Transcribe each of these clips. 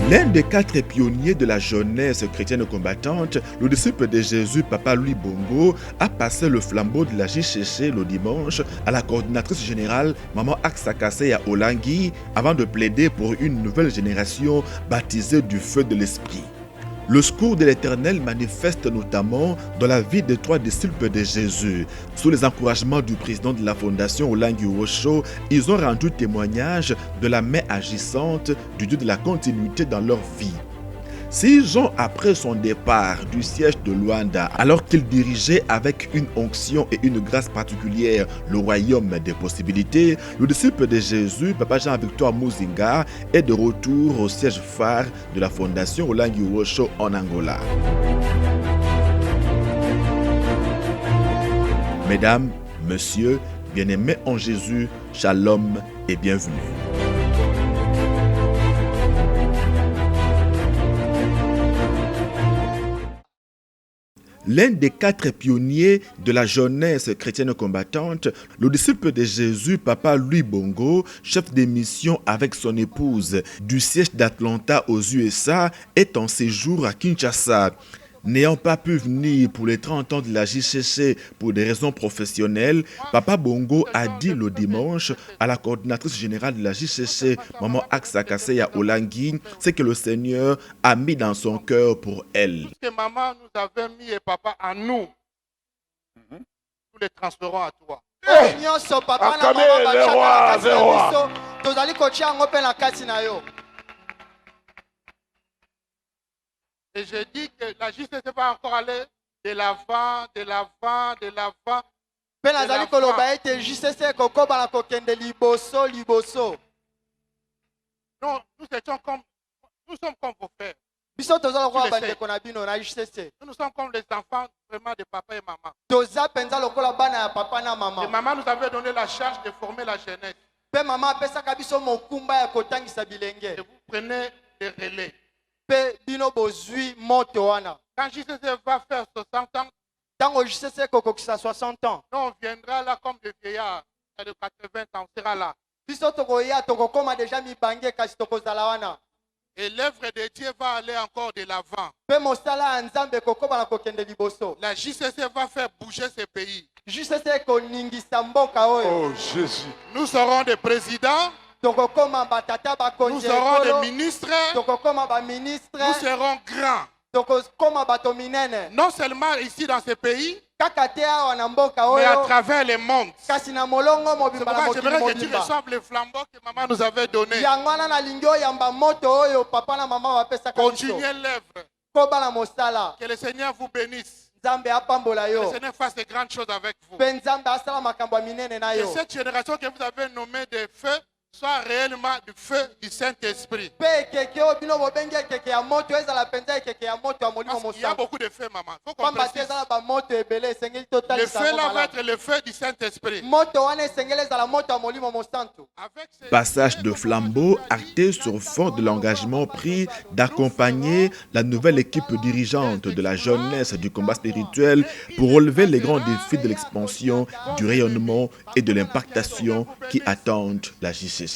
L'un des 4 pionniers de la jeunesse chrétienne combattante, le disciple de Jésus, Papa Louis Bongo, a passé le flambeau de la JCC le dimanche à la coordinatrice générale, Maman Aksakaseya Olangui, avant de plaider pour une nouvelle génération baptisée du feu de l'Esprit. Le secours de l'Éternel manifeste notamment dans la vie des 3 disciples de Jésus. Sous les encouragements du président de la fondation Olangui Osho, ils ont rendu témoignage de la main agissante du Dieu de la continuité dans leur vie. 6 ans après son départ du siège de Luanda, alors qu'il dirigeait avec une onction et une grâce particulière le royaume des possibilités, le disciple de Jésus, Papa Jean-Victor Muzinga, est de retour au siège phare de la fondation Olangui Osho en Angola. Mesdames, Messieurs, bien-aimés en Jésus, shalom et bienvenue. L'un des 4 pionniers de la jeunesse chrétienne combattante, le disciple de Jésus, Papa Louis Bongo, chef de mission avec son épouse du siège d'Atlanta aux USA, est en séjour à Kinshasa. N'ayant pas pu venir pour les 30 ans de la JCC pour des raisons professionnelles, Papa Bongo a dit le dimanche à la coordinatrice générale de la JCC, Maman Aksakaseya Olangui, ce que le Seigneur a mis dans son cœur pour elle. Tout ce que maman nous avait mis et papa à nous, nous les transférons à toi. Et je dis que la justice va encore aller de l'avant, de l'avant, de l'avant. Non, nous sommes comme vos frères. Nous sommes comme les enfants vraiment de papa et maman. Et maman nous avait donné la charge de former la jeunesse. Et vous prenez des relais. Quand JCC va faire 60 ans, nous on viendra là comme des vieillards de 80 ans, on sera là. Et l'œuvre de Dieu va aller encore de l'avant. La JCC va faire bouger ce pays. Oh Jésus. Nous serons des présidents. Nous serons des ministres. Nous serons grands. Non seulement ici dans ce pays, mais à travers le monde. C'est pourquoi j'aimerais que tu reçoives le flambeau que maman nous avait donné. Continuez l'œuvre. Que le Seigneur vous bénisse. Que le Seigneur fasse de grandes choses avec vous. Que cette génération que vous avez nommée de feu soit réellement du feu du Saint-Esprit. Il y a beaucoup de feu, maman. Faut qu'on précise. Le feu là va être le feu du Saint-Esprit. Passage de flambeau acté sur fond de l'engagement pris d'accompagner la nouvelle équipe dirigeante de la jeunesse du combat spirituel pour relever les grands défis de l'expansion, du rayonnement et de l'impactation qui attendent la JCC.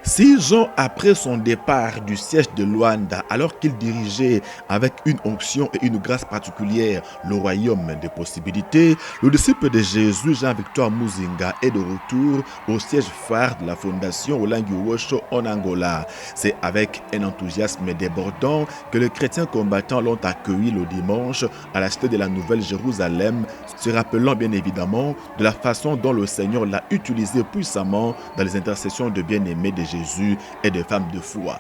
Six ans après son départ du siège de Luanda, alors qu'il dirigeait avec une onction et une grâce particulière le royaume des possibilités, le disciple de Jésus, Jean-Victor Muzinga, est de retour au siège phare de la fondation Olangui Osho en Angola. C'est avec un enthousiasme débordant que les chrétiens combattants l'ont accueilli le dimanche à la cité de la Nouvelle-Jérusalem, se rappelant bien évidemment de la façon dont le Seigneur l'a utilisé puissamment dans les intercessions de bien-aimés de Jésus et de femmes de foi.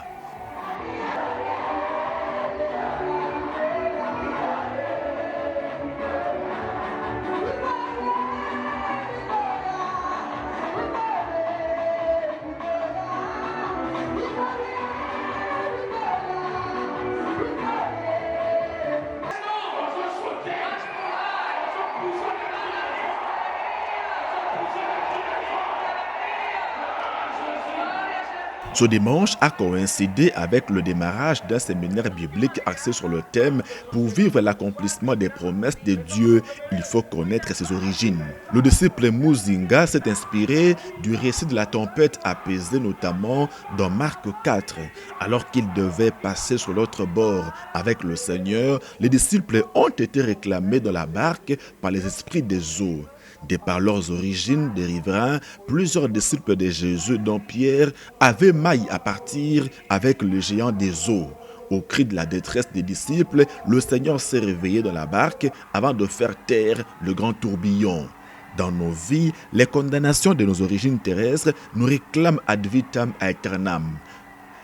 Ce dimanche a coïncidé avec le démarrage d'un séminaire biblique axé sur le thème « Pour vivre l'accomplissement des promesses de Dieu, il faut connaître ses origines ». Le disciple Muzinga s'est inspiré du récit de la tempête apaisée, notamment dans Marc 4. Alors qu'ils devaient passer sur l'autre bord avec le Seigneur, les disciples ont été réclamés dans la barque par les esprits des eaux. De par leurs origines des riverains, plusieurs disciples de Jésus, dont Pierre, avaient maille à partir avec le géant des eaux. Au cri de la détresse des disciples, le Seigneur s'est réveillé dans la barque avant de faire taire le grand tourbillon. Dans nos vies, les condamnations de nos origines terrestres nous réclament ad vitam aeternam.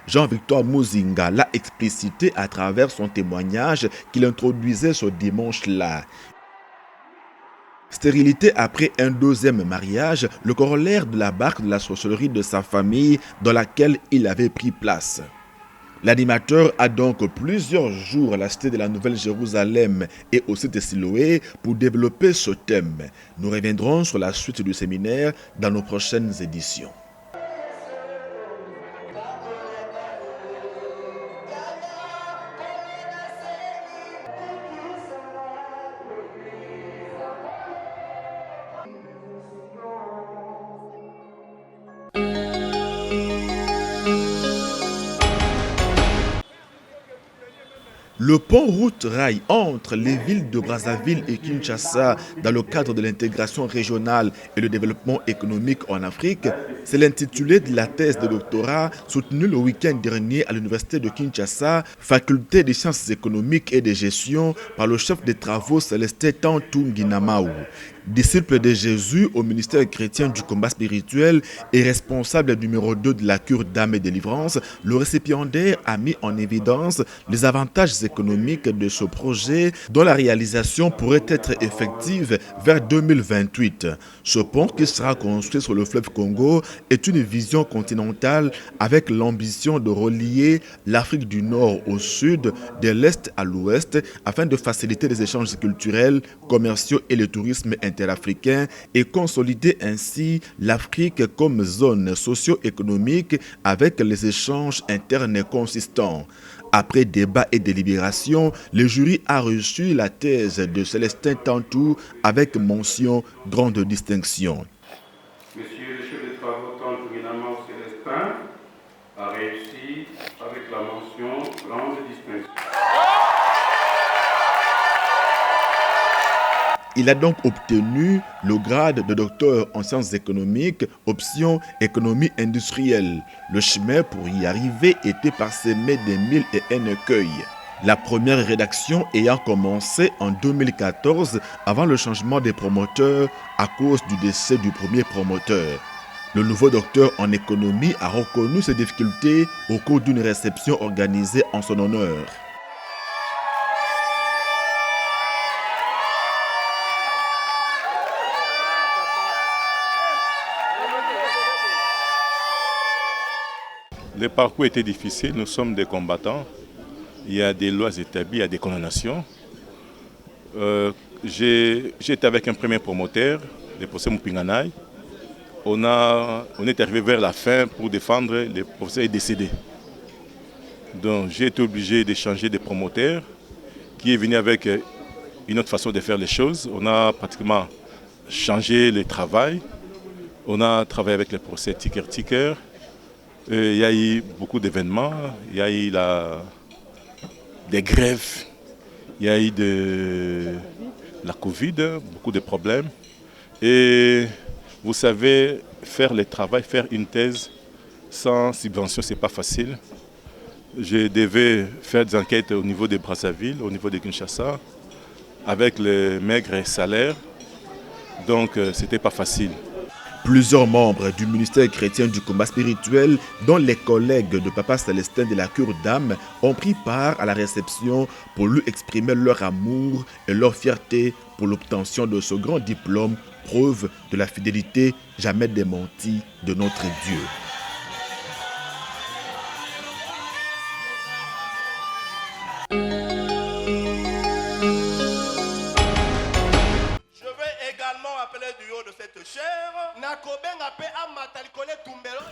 Jean-Victor Muzinga l'a explicité à travers son témoignage qu'il introduisait ce dimanche-là. Stérilité après un deuxième mariage, le corollaire de la barque de la sorcellerie de sa famille dans laquelle il avait pris place. L'animateur a donc plusieurs jours à la cité de la Nouvelle-Jérusalem et au site de Siloé pour développer ce thème. Nous reviendrons sur la suite du séminaire dans nos prochaines éditions. Le pont route-rail entre les villes de Brazzaville et Kinshasa dans le cadre de l'intégration régionale et le développement économique en Afrique, c'est l'intitulé de la thèse de doctorat soutenue le week-end dernier à l'université de Kinshasa, faculté des sciences économiques et de gestion par le chef des travaux Célestin Tantou Nginamaou. Disciple de Jésus au ministère chrétien du combat spirituel et responsable numéro 2 de la cure d'âme et délivrance, le récipiendaire a mis en évidence les avantages économiques de ce projet dont la réalisation pourrait être effective vers 2028. Ce pont qui sera construit sur le fleuve Congo est une vision continentale avec l'ambition de relier l'Afrique du Nord au Sud, de l'Est à l'Ouest, afin de faciliter les échanges culturels, commerciaux et le tourisme interafricain et consolider ainsi l'Afrique comme zone socio-économique avec les échanges internes consistants. Après débat et délibération, le jury a reçu la thèse de Célestin Tantou avec mention grande distinction. Monsieur le chef de travaux Tantou Nginamaou Célestin a réussi avec la mention grande distinction. Il a donc obtenu le grade de docteur en sciences économiques, option économie industrielle. Le chemin pour y arriver était parsemé de mille et un écueils. La première rédaction ayant commencé en 2014 avant le changement des promoteurs à cause du décès du premier promoteur. Le nouveau docteur en économie a reconnu ses difficultés au cours d'une réception organisée en son honneur. Le parcours était difficile, nous sommes des combattants. Il y a des lois établies, il y a des condamnations. J'étais avec un premier promoteur, le professeur Mupinganai. On est arrivé vers la fin pour défendre, le professeur est décédé. Donc j'ai été obligé de changer de promoteur qui est venu avec une autre façon de faire les choses. On a pratiquement changé le travail. On a travaillé avec le professeur Ticker. Il y a eu beaucoup d'événements, il y a eu des grèves, il y a eu la Covid, beaucoup de problèmes. Et vous savez, faire le travail, faire une thèse sans subvention, ce n'est pas facile. Je devais faire des enquêtes au niveau de Brazzaville, au niveau de Kinshasa, avec les maigres salaires. Donc, ce n'était pas facile. Plusieurs membres du ministère chrétien du combat spirituel, dont les collègues de Papa Célestin de la cure d'âme, ont pris part à la réception pour lui exprimer leur amour et leur fierté pour l'obtention de ce grand diplôme, preuve de la fidélité jamais démentie de notre Dieu. Du haut de cette chair,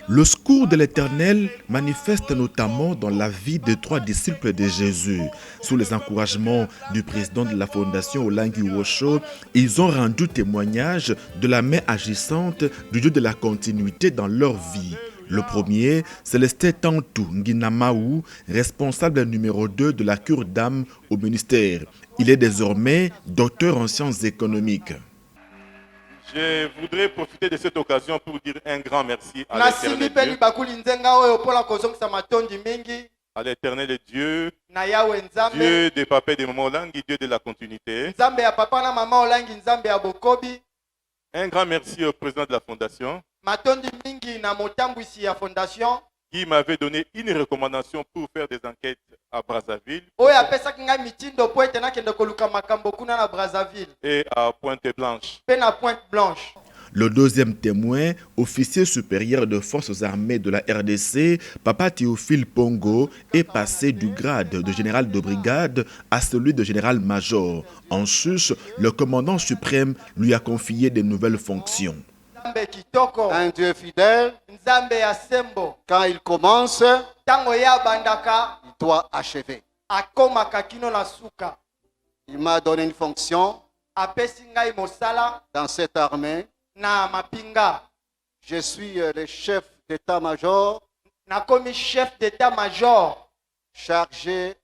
Le secours de l'Éternel manifeste notamment dans la vie des 3 disciples de Jésus. Sous les encouragements du président de la fondation Olangi Wosho, ils ont rendu témoignage de la main agissante du Dieu de la continuité dans leur vie. Le premier, Célestin Tantou Nginamaou, responsable numéro 2 de la cure d'âme au ministère. Il est désormais docteur en sciences économiques. Je voudrais profiter de cette occasion pour dire un grand merci à l'Éternel Dieu. À l'Éternel Dieu, Dieu de papa et de maman Olangi, Dieu de la continuité. Un grand merci au président de la fondation qui m'avait donné une recommandation pour faire des enquêtes à Brazzaville et à Pointe-Blanche. Le deuxième témoin, officier supérieur de forces armées de la RDC, Papa Théophile Pongo, est passé du grade de général de brigade à celui de général-major. En sus, le commandant suprême lui a confié de nouvelles fonctions. Un Dieu fidèle, quand il commence, il doit achever. Il m'a donné une fonction dans cette armée. Je suis le chef d'état-major chargé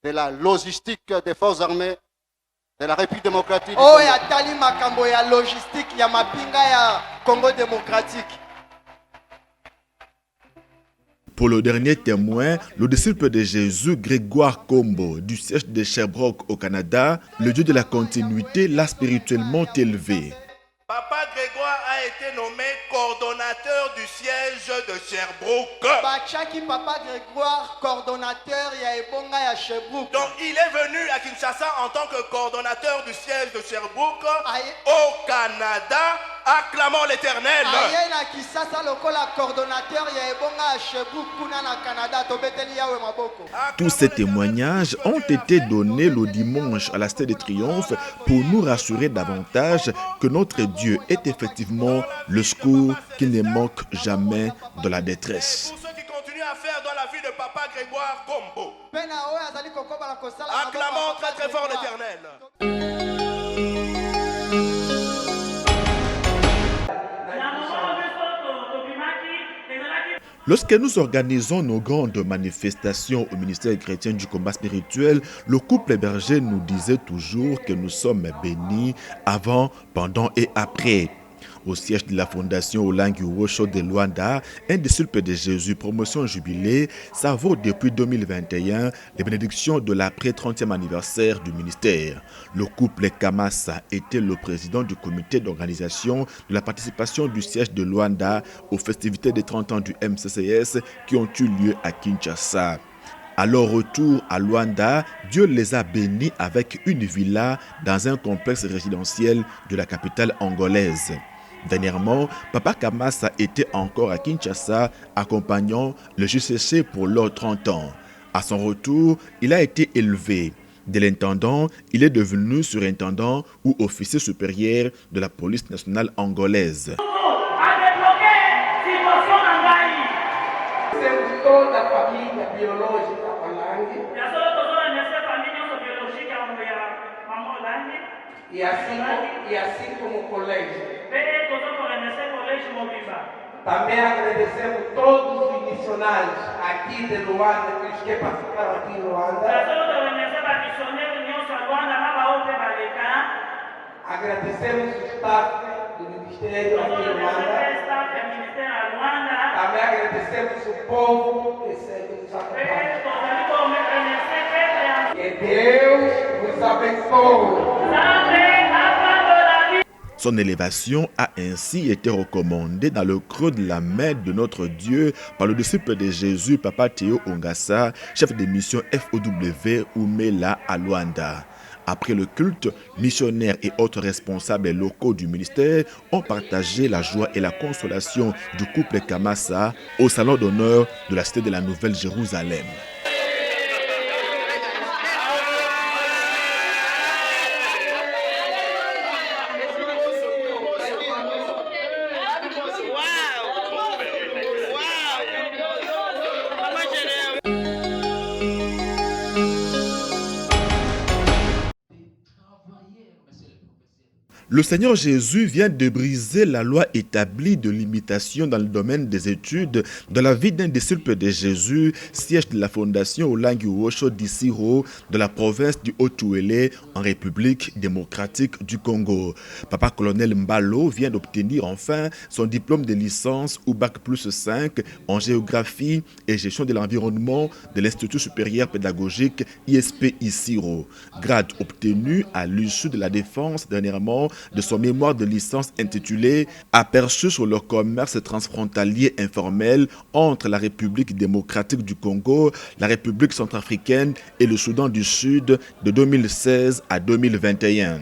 de la logistique des forces armées de la République démocratique du Congo. Pour le dernier témoin, le disciple de Jésus, Grégoire Combo, du siège de Sherbrooke au Canada, le Dieu de la continuité l'a spirituellement élevé. Papa Grégoire a été nommé coordonnateur du siège de Sherbrooke. Papa Grégoire, coordonnateur à Sherbrooke. Donc il est venu à Kinshasa en tant que coordonnateur du siège de Sherbrooke au Canada. Acclamons l'Éternel. Tous ces témoignages ont été donnés le dimanche à la Stèle de Triomphe pour nous rassurer davantage que notre Dieu est effectivement le secours qui ne manque jamais de la détresse. Pour ceux qui continuent à faire dans la vie de Papa Grégoire Combo. Acclamons très très fort l'Éternel. Lorsque nous organisons nos grandes manifestations au ministère chrétien du combat spirituel, le couple berger nous disait toujours que nous sommes bénis avant, pendant et après. Au siège de la fondation Olangi Wosho de Luanda, un disciple de Jésus, promotion jubilé, savoure depuis 2021 les bénédictions de l'après-30e anniversaire du ministère. Le couple Kamasa était le président du comité d'organisation de la participation du siège de Luanda aux festivités des 30 ans du MCCS qui ont eu lieu à Kinshasa. À leur retour à Luanda, Dieu les a bénis avec une villa dans un complexe résidentiel de la capitale angolaise. Dernièrement, Papa Kamasa était encore à Kinshasa, accompagnant le JCC pour leurs 30 ans. À son retour, il a été élevé. De l'intendant, il est devenu surintendant ou officier supérieur de la police nationale angolaise. E assim como o colégio. Também agradecemos todos os missionários aqui de Luanda, que participaram aqui em Luanda. Agradecemos o staff do Ministério aqui em Luanda. Também agradecemos o povo que nos acompanha. Que Deus vos abençoe. Son élévation a ainsi été recommandée dans le creux de la main de notre Dieu par le disciple de Jésus, Papa Théo Ongassa, chef de mission FOW Oumela à Luanda. Après le culte, missionnaires et autres responsables locaux du ministère ont partagé la joie et la consolation du couple Kamasa au salon d'honneur de la cité de la Nouvelle-Jérusalem. Le Seigneur Jésus vient de briser la loi établie de limitation dans le domaine des études de la vie d'un disciple de Jésus, siège de la fondation Olangi Osho d'Isiro de la province du Haut-Uélé en République démocratique du Congo. Papa colonel Mbalo vient d'obtenir enfin son diplôme de licence ou bac plus 5 en géographie et gestion de l'environnement de l'Institut supérieur pédagogique ISP Isiro. Grade obtenu à l'issue de la défense dernièrement de son mémoire de licence intitulé « Aperçu sur le commerce transfrontalier informel entre la République démocratique du Congo, la République centrafricaine et le Soudan du Sud de 2016 à 2021 ».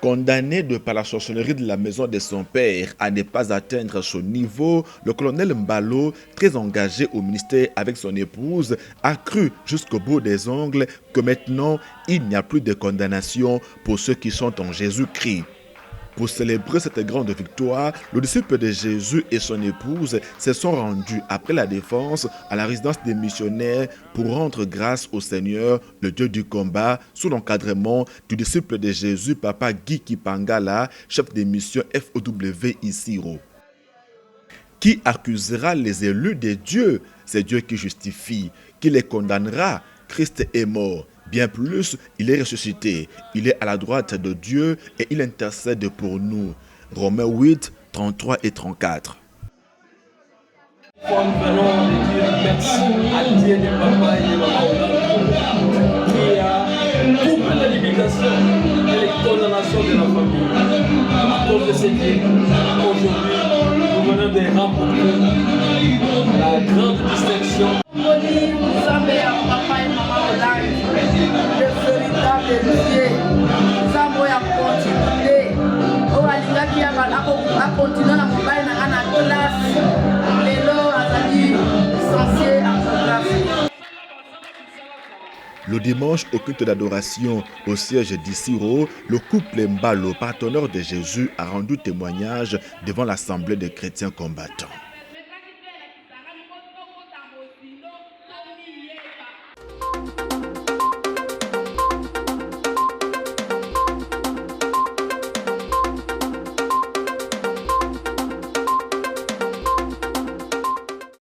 Condamné de par la sorcellerie de la maison de son père à ne pas atteindre son niveau, le colonel Mbalo, très engagé au ministère avec son épouse, a cru jusqu'au bout des ongles que maintenant, il n'y a plus de condamnation pour ceux qui sont en Jésus-Christ. Pour célébrer cette grande victoire, le disciple de Jésus et son épouse se sont rendus après la défense à la résidence des missionnaires pour rendre grâce au Seigneur, le Dieu du combat, sous l'encadrement du disciple de Jésus, Papa Guy Kipangala, chef des missions FOW Isiro. Qui accusera les élus de Dieu? C'est Dieu qui justifie. Qui les condamnera? Christ est mort. Bien plus, il est ressuscité. Il est à la droite de Dieu et il intercède pour nous. Romains 8, 33 et 34. Nous venons de dire merci à Dieu de papa et de maman qui a coupé la limitation et les condamnations de la famille. À cause de ce qui, aujourd'hui, nous venons de remporter la grande distinction. Le dimanche, au culte d'adoration au siège d'Isiro, le couple Mbalo, partenaire de Jésus, a rendu témoignage devant l'Assemblée des chrétiens combattants.